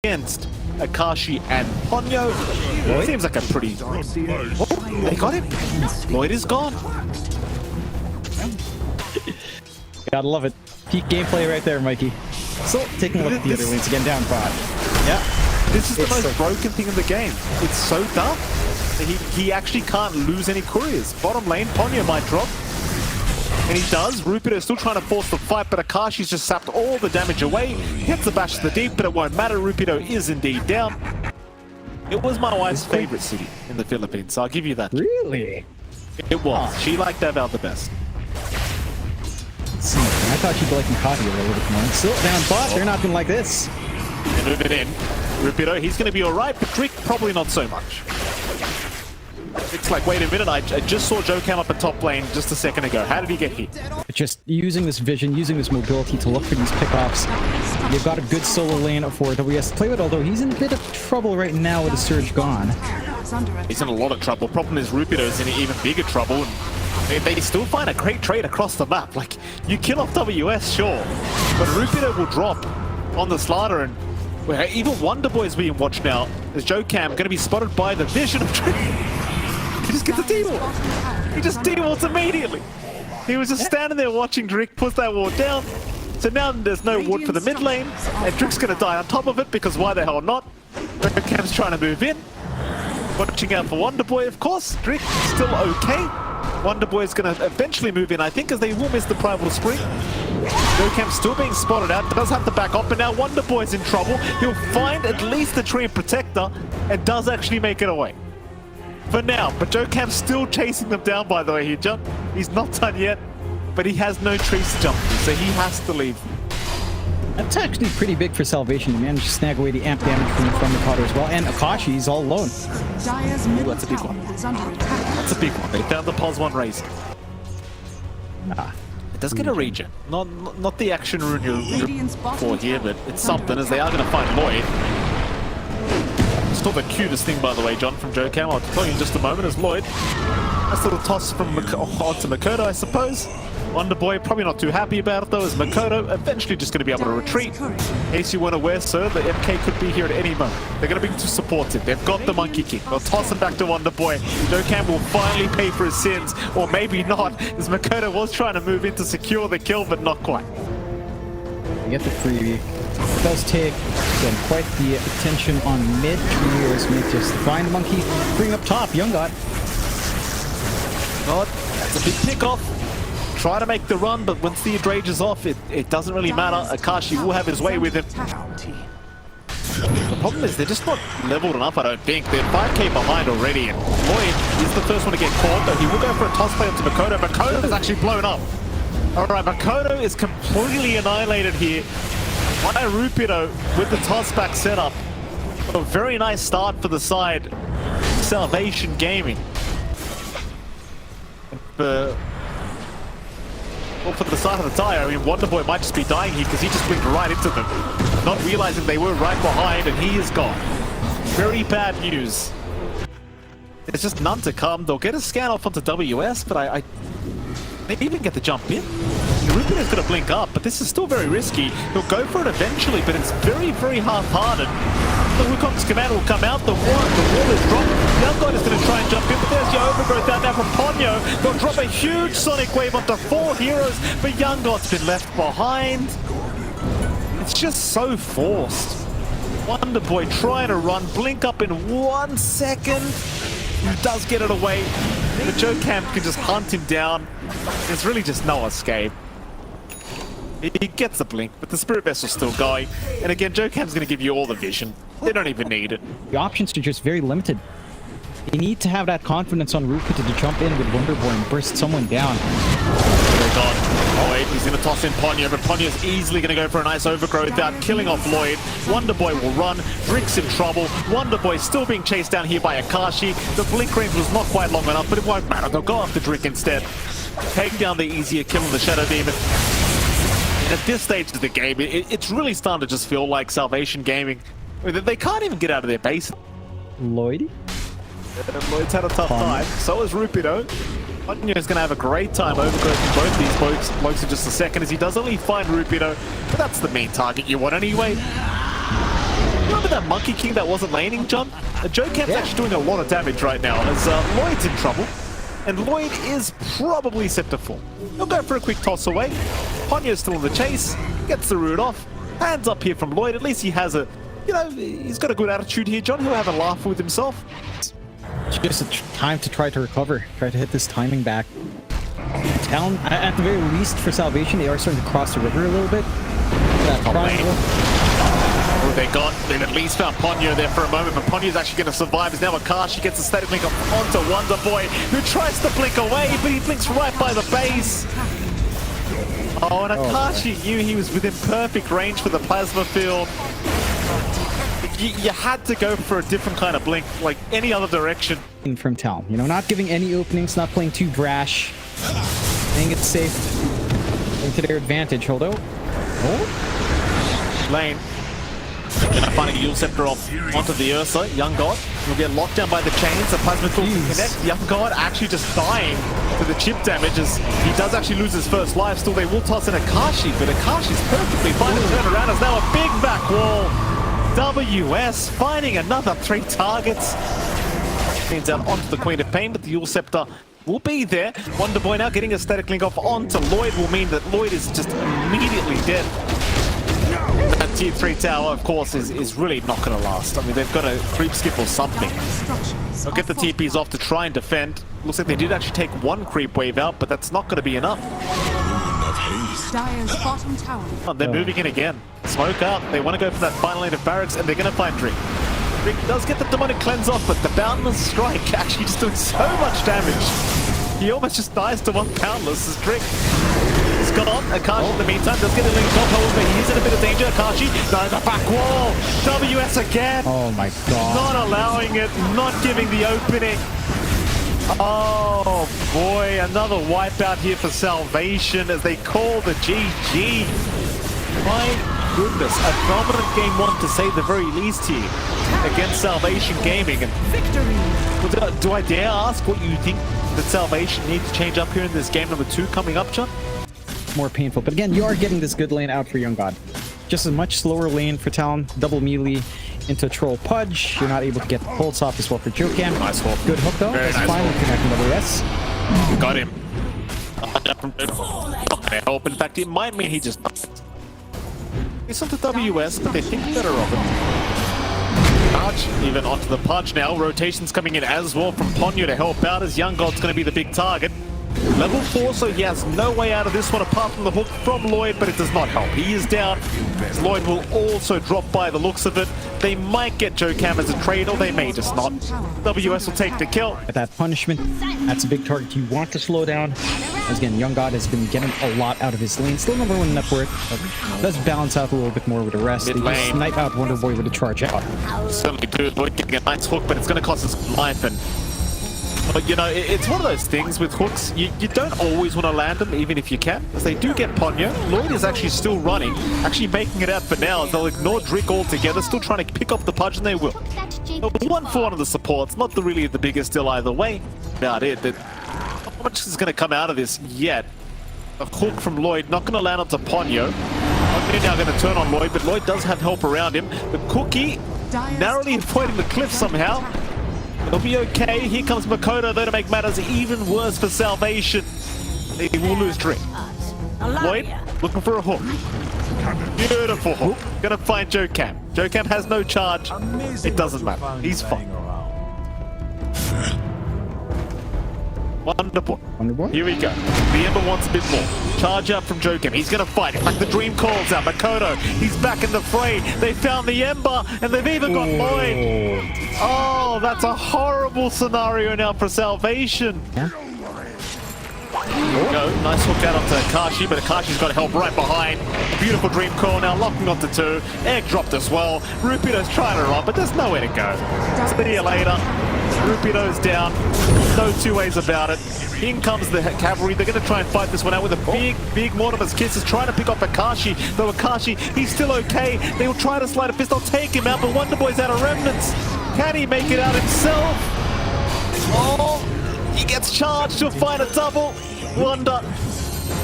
against Akashi and Ponyo. Seems like a pretty... Oh, they got him. Lloyd is gone. Gotta love it. Peak gameplay right there, Mikey. So, taking a look at the other lanes again, down 5. Yeah. This is the most broken thing in the game. It's so dumb. He actually can't lose any couriers. Bottom lane, Ponyo might drop. And he does. Rupido is still trying to force the fight, but Akashi's just sapped all the damage away. Hits the bash to the deep, but it won't matter. Rupido is indeed down. It was my wife's favorite city in the Philippines, so I'll give you that. Really? It was. She liked Davao the best. See, I thought she'd be liking Kati a little bit more. Still down bot, they're not gonna like this. And move it in. Rupido, he's going to be alright, but Drick probably not so much. It's like, wait a minute, I just saw Joe Cam up at top lane just a second ago. How did he get here? Just using this vision, using this mobility to look for these pickoffs. You've got a good solo lane for WS to play with, although he's in a bit of trouble right now with the surge gone. He's in a lot of trouble. Problem is Rupido is in even bigger trouble. And they still find a great trade across the map. Like, you kill off WS, sure, but Rupido will drop on the slider, and even Wonderboy is being watched now. As Joe Cam going to be spotted by the vision of Drick. He just gets a D-wall. He just D-walls immediately. He was just standing there watching Drick push that wall down. So now there's no ward for the mid lane, and Drick's going to die on top of it, because why the hell not? Joe Cam's trying to move in. Watching out for Wonderboy, of course. Drick still okay. Wonderboy is going to eventually move in, I think, as they will miss the Primal Spring. Joe Cam's still being spotted out, does have to back up, but now Wonderboy's in trouble. He'll find at least the tree and protector, and does actually make it away. For now, but Joe Cam's still chasing them down, by the way. He's not done yet, but he has no trees to jump through, so he has to leave. That's actually pretty big for Salvation to manage to snag away the amp damage from Mikado as well, and Akashi's all alone. Ooh, that's a big one. That's a big one. They found the Pos 1 race. It does get a regen. Not the action rune you're for here, but it's something, as they are going to find Lloyd. Still the cutest thing, by the way, John, from Joe Cam. I'll tell you in just a moment, as Lloyd. Nice little toss from onto Makoto, I suppose. Wonderboy probably not too happy about it, though, as Makoto eventually just going to be able to retreat. In case you weren't aware, sir, the MK could be here at any moment. They're going to be too supportive. They've got the Monkey King. They'll toss him back to Wonderboy. Joe Cam will finally pay for his sins, or maybe not, as Makoto was trying to move in to secure the kill, but not quite. You get the freebie. It does take, again, quite the attention on mid. Trios may just find Monkey. Bring up top, Young God. God, that's a big pickoff. Try to make the run, but when Theod rages off, it doesn't really matter. Akashi will have his way with him. The problem is they're just not leveled enough, I don't think. They're 5k behind already, and Lloyd is the first one to get caught, though he will go for a toss play onto Makoto. Makoto is actually blown up. Alright, Makoto is completely annihilated here by Rupido with the toss back setup. A very nice start for the side. Salvation Gaming. Well, for the side of the tire, I mean, Wonderboy might just be dying here because he just blinked right into them, not realizing they were right behind, and he is gone. Very bad news. There's just none to come. They'll get a scan off onto WS, but they even get the jump in. Rupido's going to blink up, but this is still very risky. He'll go for it eventually, but it's very, very half-hearted. The Wukong's command will come out, the wall is dropped. Young God is going to try and jump in, but there's your overgrowth out now from Ponyo. They'll drop a huge Sonic Wave onto 4 heroes, but Young God's been left behind. It's just so forced. Wonderboy trying to run, blink up in 1 second. He does get it away, but Joe Cam can just hunt him down. There's really just no escape. He gets the blink, but the Spirit Vessel's still going. And again, Joe Cam's going to give you all the vision. They don't even need it. The options are just very limited. You need to have that confidence on Rupido to jump in with Wonderboy and burst someone down. They're gone. Lloyd, he's going to toss in Ponyo, but Ponyo's easily going to go for a nice overgrowth out, killing off Lloyd. Wonderboy will run. Drick's in trouble. Wonderboy still being chased down here by Akashi. The blink range was not quite long enough, but it won't matter. They'll go after Drick instead. Take down the easier kill on the Shadow Demon. At this stage of the game, it's really starting to just feel like Salvation Gaming. They can't even get out of their base. Lloyd? Lloyd's had a tough time. So is Rupido. Ponyo's going to have a great time overgrowthing both these blokes in just a second, as he does only find Rupido. But that's the main target you want anyway. Well, remember that Monkey King that wasn't laning, John? Joe Camp's actually doing a lot of damage right now as Lloyd's in trouble. And Lloyd is probably set to fall. He'll go for a quick toss away. Ponyo's still in the chase, gets the root off. Hands up here from Lloyd. At least he has a, you know, he's got a good attitude here, John. He'll have a laugh with himself. Just a time to try to recover, try to hit this timing back. Talon, at the very least for Salvation, they are starting to cross the river a little bit. Oh, they've at least found Ponyo there for a moment, but Ponyo's actually going to survive. As now Akashi gets a static link up onto Wonder Boy, who tries to blink away, but he blinks right by the base. Oh, and Akashi knew he was within perfect range for the plasma field. You had to go for a different kind of blink, like any other direction. From Talon, you know, not giving any openings, not playing too brash, playing it safe, playing to their advantage. Although, Lane gonna find a Yule Scepter off onto the Ursa. Young God will get locked down by the chains. The plasma field can connect. Young God actually just dying to the chip damage as he does actually lose his first life. Still, they will toss in Akashi, but Akashi's perfectly fine to turn around as now a big back wall. WS finding another 3 targets. Means out onto the Queen of Pain, but the Yule Scepter will be there. Wonder Boy now getting a static link off onto Lloyd will mean that Lloyd is just immediately dead. That tier 3 tower, of course, is really not going to last. I mean, they've got to creep skip or something. They'll get the TPs off to try and defend. Looks like they did actually take 1 creep wave out, but that's not going to be enough. Dire's bottom tower. Oh, they're moving in again. Smoke out. They want to go for that final lane of barracks, and they're going to find Drink. Drink does get the demonic cleanse off, but the Boundless Strike actually just doing so much damage. He almost just dies to 1 Boundless as Drink. He's got on. Akashi in the meantime does get a link off, however he is in a bit of danger. Akashi, no, the back wall. WS again. oh my god. Not allowing it, not giving the opening. Oh boy, another wipeout here for Salvation as they call the GG. My goodness, a dominant game 1 to say the very least here against Salvation Gaming. And Victory. do I dare ask what you think that Salvation need to change up here in this game number 2 coming up, John? More painful, but again, you are getting this good lane out for Young God. Just a much slower lane for Talon, double melee into Troll Pudge. You're not able to get the pulse off as well for Joe Cam. Nice hook. Good hook though. Very That's nice finally hook. connecting WS. Got him. Not gonna help. In fact, it might mean he just... It's not the WS, but they think better of it. Pudge, even onto the Pudge now. Rotations coming in as well from Ponyo to help out as Young God's going to be the big target. Level 4, so he has no way out of this one apart from the hook from Lloyd, but it does not help. He is down. Lloyd will also drop by the looks of it. They might get Joe Cam as a trade, or they may just not. WS will take the kill. At that punishment, that's a big target you want to slow down. As again, Young God has been getting a lot out of his lane. Still number 1 net worth, but does balance out a little bit more with the rest. They just snipe out Wonder Boy with a charge out. Certainly do. Lloyd getting a nice hook, but it's going to cost his life. And but you know, it's one of those things with hooks, you don't always want to land them, even if you can, as they do get Ponyo. Lloyd is actually still running, actually making it out for now, as they'll ignore Drick altogether, still trying to pick off the Pudge, and they will. 1 for 1 of the supports, not really the biggest deal either way. About it, that not much is going to come out of this yet. A hook from Lloyd, not going to land onto Ponyo. They're now going to turn on Lloyd, but Lloyd does have help around him. The Cookie narrowly avoiding the cliff somehow. It'll be okay. Here comes Makoto, though, to make matters even worse for Salvation. They will lose Drink. Lloyd looking for a hook. Beautiful hook. Gonna find Joe Cam. Joe Cam has no charge. It doesn't matter. He's fine. Wonder Boy. Here we go. The Ember wants a bit more. Charge up from Joe Cam. He's going to fight. In fact, the Dream calls out. Makoto, he's back in the fray. They found the Ember, and they've even got Lloyd. Oh, that's a horrible scenario now for Salvation. Yeah. Go. Nice hook out onto Akashi, but Akashi's got help right behind. Beautiful Dream call now, locking onto 2. Egg dropped as well. Rupido's trying to run, but there's nowhere to go. See you later. Rupido's down. No 2 ways about it. In comes the cavalry. They're going to try and fight this one out with a big Mortimer's Kisses, trying to pick off Akashi. Though Akashi, he's still okay. They'll try to slide a fist. They'll take him out, but Wonder Boy's out of remnants. Can he make it out himself? Oh, he gets charged. He'll find a double. Wonder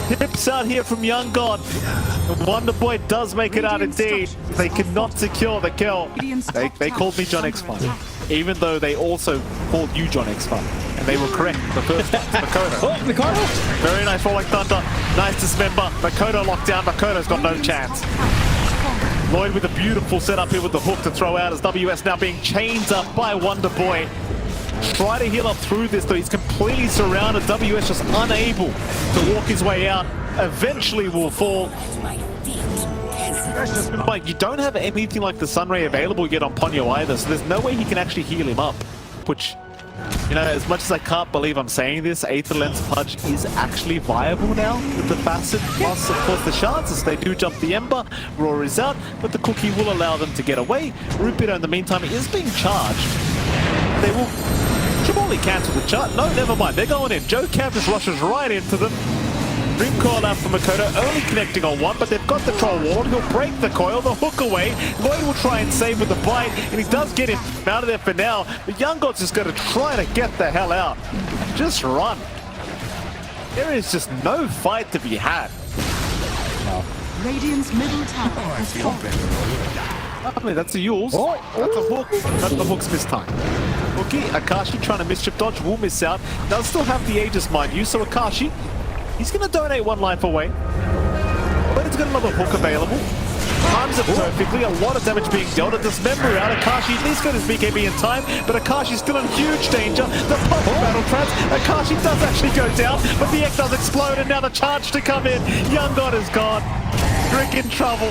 Tips out here from Young God. The Wonder Boy does make it out indeed. They cannot secure the kill. They called me John X5, even though they also called you John X5. And they were correct the first time. Makoto. Oh, Makoto! Very nice rolling thunder. Nice dismember. Makoto locked down. Makoto's got no chance. Lloyd with a beautiful setup here with the hook to throw out as WS now being chained up by Wonder Boy. Try to heal up through this though. He's completely surrounded. WS just unable to walk his way out. Eventually will fall. But you don't have anything like the Sunray available yet on Ponyo either, so there's no way he can actually heal him up. Which, you know, as much as I can't believe I'm saying this, Aether Lens Pudge is actually viable now with the Facet plus, of course, the shards as they do jump the Ember. Roar is out, but the Cookie will allow them to get away. Rupido, in the meantime, is being charged. They will surely cancel the chart. No, never mind. They're going in. Joe Cam just rushes right into them. Dream Coil out for Makoto, only connecting on one, but they've got the Troll Ward. He'll break the coil, the hook away. Lloyd will try and save with the bite, and he does get him out of there for now. But Young God's just going to try to get the hell out. Just run. There is just no fight to be had. No. Radiant's middle tower has fallen. Lovely, that's a Yules. Oh, that's a hook. That's the hook's missed time. Okay, Akashi trying to mischief dodge, will miss out. Does still have the Aegis, mind you, so Akashi, he's going to donate one life away. But it's got another hook available. Times it perfectly, a lot of damage being dealt. A dismember out. Akashi at least got his BKB in time, but Akashi's still in huge danger. The pop battle trance. Akashi does actually go down, but the egg does explode, and now the charge to come in. Young God is gone. Drink in trouble.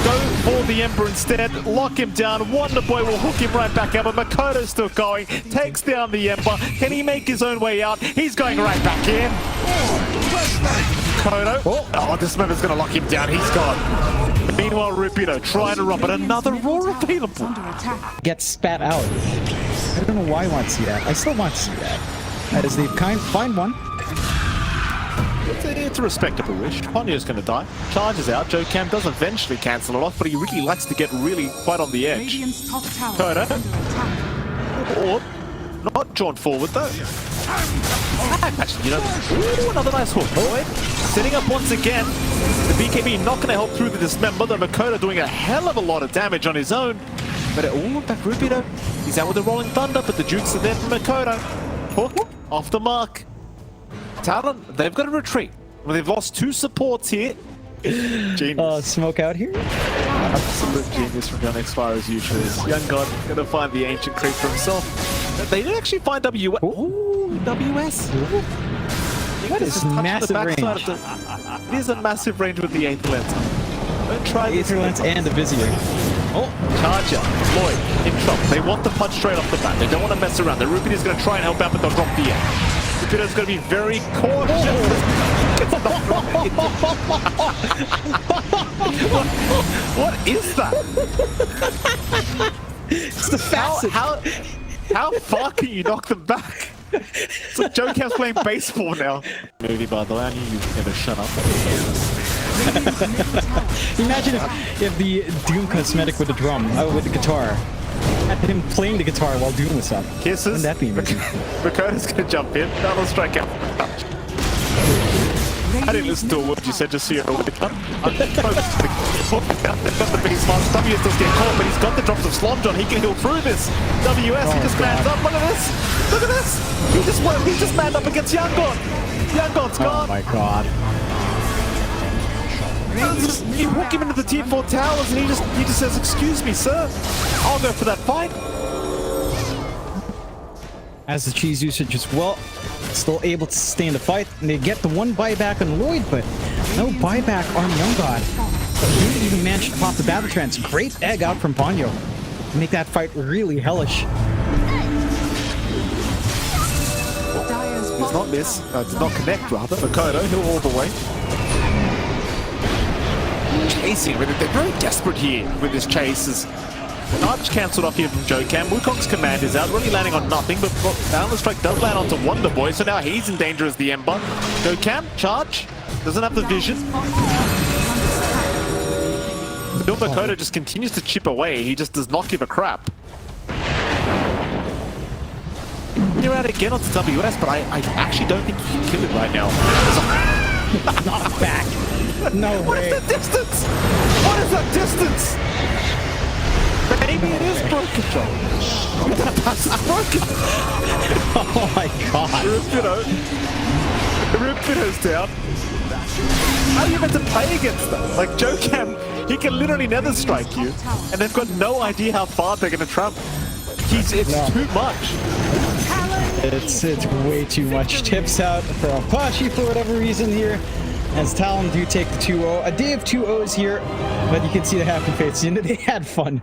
Go for the Ember instead, lock him down. Wonder Boy will hook him right back out, but Makoto's still going, takes down the Ember. Can he make his own way out? He's going right back in. Makoto, oh, this member's going to lock him down, he's gone. Meanwhile, Rupido trying to run, but another roar available. Gets spat out. I don't know why I want to see that. I still want to see that. As they find one. It's a respectable wish. Ponyo's going to die. Charges out. Joe Cam does eventually cancel it off, but he really likes to get really quite on the edge. Radiant's top tower Koda. is under attack. Or not drawn forward though. Actually, you know, ooh, another nice hook. Boy, setting up once again. The BKB not going to help through the dismember. The Makoto doing a hell of a lot of damage on his own. But in fact, Rupido, he's out with the Rolling Thunder, but the Jukes are there for Makoto. Hook off the mark. Talon, they've got to retreat. Well, they've lost two supports here. Genius. Smoke out here? Absolute genius from Young X-Fire as usual. Young God gonna find the ancient creep for himself. They did actually find WS. Ooh, WS. That is massive range. It is a massive range with the Aether Lens. Don't try this. Aether Lens and the Vizier. Oh, Charger, Lloyd, in trouble. They want the punch straight off the bat. They don't want to mess around. The Rupido's gonna try and help out, but they'll drop the egg. Rupido's gonna be very cautious. What is that? It's the Facet. How far can you knock them back? It's like Joe Cam's playing baseball now. Movie, by the way, I knew you were gonna shut up. Imagine if the Doom cosmetic with the drum, with the guitar, had him playing the guitar while Doom was up. Kisses. Wouldn't that be amazing? Makoto's gonna jump in. That'll strike out. I didn't listen to a word you said, just so you're aware. They've got the biggest smarts. WS does get caught, but he's got the drops of Slom John. He can heal through this. WS, he just mans up. Look at this. Look at this. He just manned up against Young God. Young God's gone. Oh my god. You walk him into the tier 4 towers and he just says, "Excuse me, sir. I'll go for that fight." As the cheese usage as well, still able to stay in the fight, and they get the one buyback on Lloyd, but no buyback on Young God. He didn't even manage to pop the battle trance. Great egg out from Ponyo. Make that fight really hellish. Does not miss, does not connect rather. Makoto, he'll all the way. Chasing, they're very desperate here with this chases. Arch cancelled off here from Joe Cam. Wukong's command is out, really landing on nothing, but Boundless Strike does land onto Wonder Boy, so now he's in danger as the Ember. Joe Cam, charge, doesn't have the vision. Bill Makoto just continues to chip away, he just does not give a crap. You're out again onto WS, but I actually don't think you can kill it right now. Knock back. No What way. is the distance? What is that distance? Maybe it is broken, John. That pass is broken. Oh my god. Rupido's down. How are you meant to play against them? Like, Joe Cam, he can literally nether strike you, and they've got no idea how far they're going to travel. It's too much. It's way too much. Tips out for Apache for whatever reason here, as Talon do take the 2-0. A day of 2-0s here, but you can see the happy faces. They had fun.